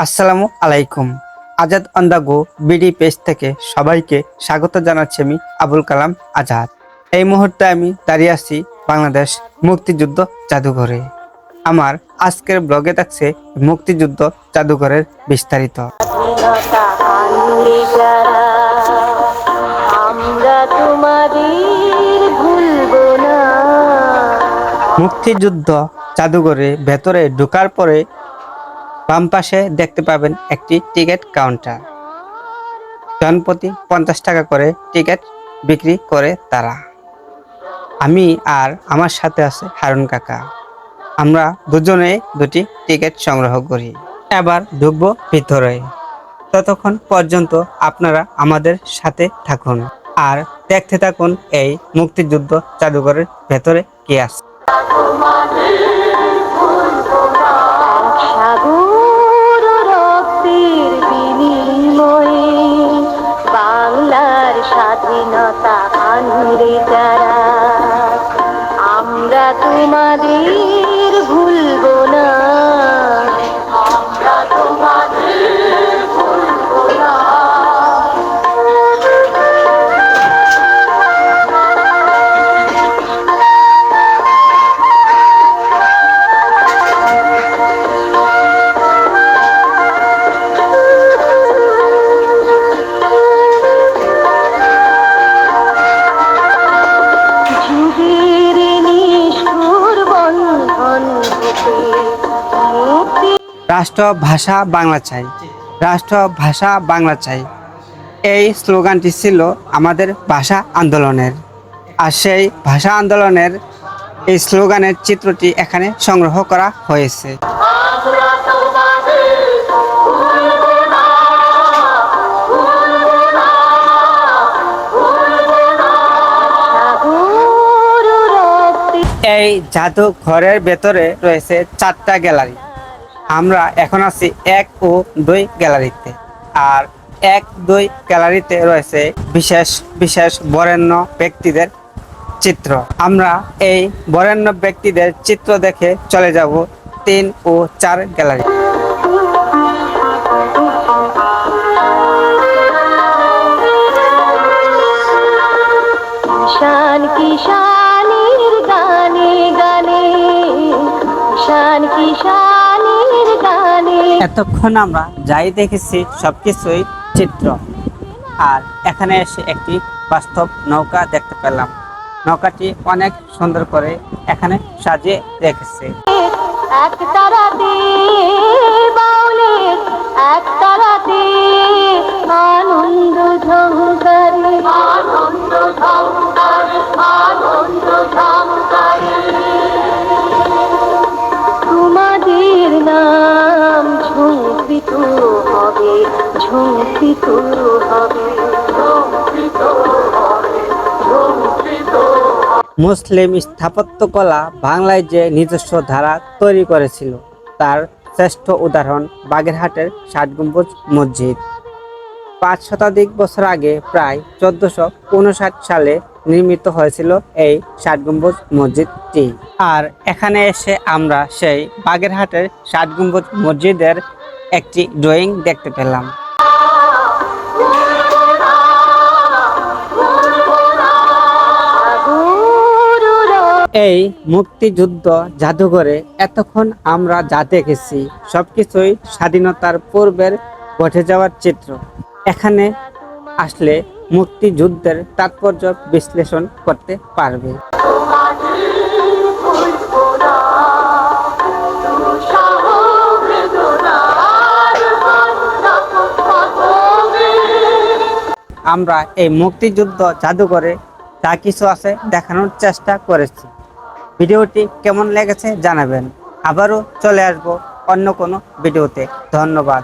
আসসালামু আলাইকুম। Azad on the go BD page থেকে সবাইকে স্বাগত জানাচ্ছি আমি আবুল কালাম আজাদ। এই মুহূর্তে আমি দাঁড়িয়ে আছি বাংলাদেশ মুক্তিযুদ্ধ জাদুঘরে। আমার আজকের ব্লগে থাকছে মুক্তিযুদ্ধ জাদুঘরের বিস্তারিত। মুক্তিযুদ্ধ জাদুঘরে ভেতরে ঢোকার পরে বাম পাশে দেখতে পাবেন একটি টিকিট কাউন্টার। জনপ্রতি 50 টাকা করে টিকিট বিক্রি করে তারা। আমি আর আমার সাথে আছে হারুন কাকা। আমরা দুজনে দুটি টিকিট সংগ্রহ করি। এবার ঢুকবো ভিতরে। ততক্ষণ পর্যন্ত আপনারা আমাদের সাথে থাকুন আর দেখতে থাকুন এই মুক্তিযুদ্ধ জাদুঘরের ভেতরে কি আছে। স্বাধীনতা আনরে যারা আমরা তোমাদের ভুলবো না, আমরা তোমাদের ভুলবো না। রাষ্ট্র ভাষা বাংলা চাই, রাষ্ট্র ভাষা বাংলা চাই, এই স্লোগানটি ছিল আমাদের ভাষা আন্দোলনের। আর সেই ভাষা আন্দোলনের এই স্লোগানের চিত্রটি এখানে সংগ্রহ করা হয়েছে। এই জাদুঘরের ভেতরে রয়েছে 4টা গ্যালারি। আমরা এখন আছি 1 ও 2 গ্যালারিতে। আর 1, 2 গ্যালারিতে রয়েছে বিশেষ বিশেষ বরেণ্য ব্যক্তিদের চিত্র। আমরা এই বরেণ্য ব্যক্তিদের চিত্র দেখে চলে যাব 3 ও 4 গ্যালারি। কিষান কিষানের গানে গানে, কিষান কিষানের গানে। এতক্ষণ আমরা যাই দেখেছি সবকিছুই চিত্র। আর এখানে এসে একটি বাস্তব নৌকা দেখতে পেলাম। নৌকাটি অনেক সুন্দর করে এখানে সাজিয়ে রেখেছে। এক তারাতে বাউলের, এক তারাতে আনন্দ ঝংকারে, আনন্দ ঝংকারে, আনন্দ ঝংকারে। তোমাদের নাম ঝঙ্কৃত হবে, ঝঙ্কৃত হবে, ঝঙ্কৃত হবে, ঝঙ্কৃত। মুসলিম স্থাপত্যকলা বাংলায় যে নিজস্ব ধারা তৈরি করেছিল তার শ্রেষ্ঠ উদাহরণ বাগেরহাটের 7 গম্বুজ মসজিদ। 5 শতাধিক বছর আগে প্রায় 1459 সালে নির্মিত হয়েছিল এই 7 গম্বুজ মসজিদটি। আর এখানে এসে আমরা সেই বাগেরহাটের 7 গম্বুজ মসজিদের একটি ড্রয়িং দেখতে পেলাম। এই মুক্তিযুদ্ধ জাদুঘরে এতক্ষণ আমরা যা দেখেছি সবকিছুই স্বাধীনতার পূর্বের ঘটে যাওয়ার চিত্র। এখানে আসলে মুক্তিযুদ্ধের তাৎপর্য বিশ্লেষণ করতে পারবে। আমরা এই মুক্তিযুদ্ধ জাদুঘরে যা কিছু আছে দেখানোর চেষ্টা করেছি। ভিডিওটি কেমন লেগেছে জানাবেন। আবারও চলে আসবো অন্য কোনো ভিডিওতে। ধন্যবাদ।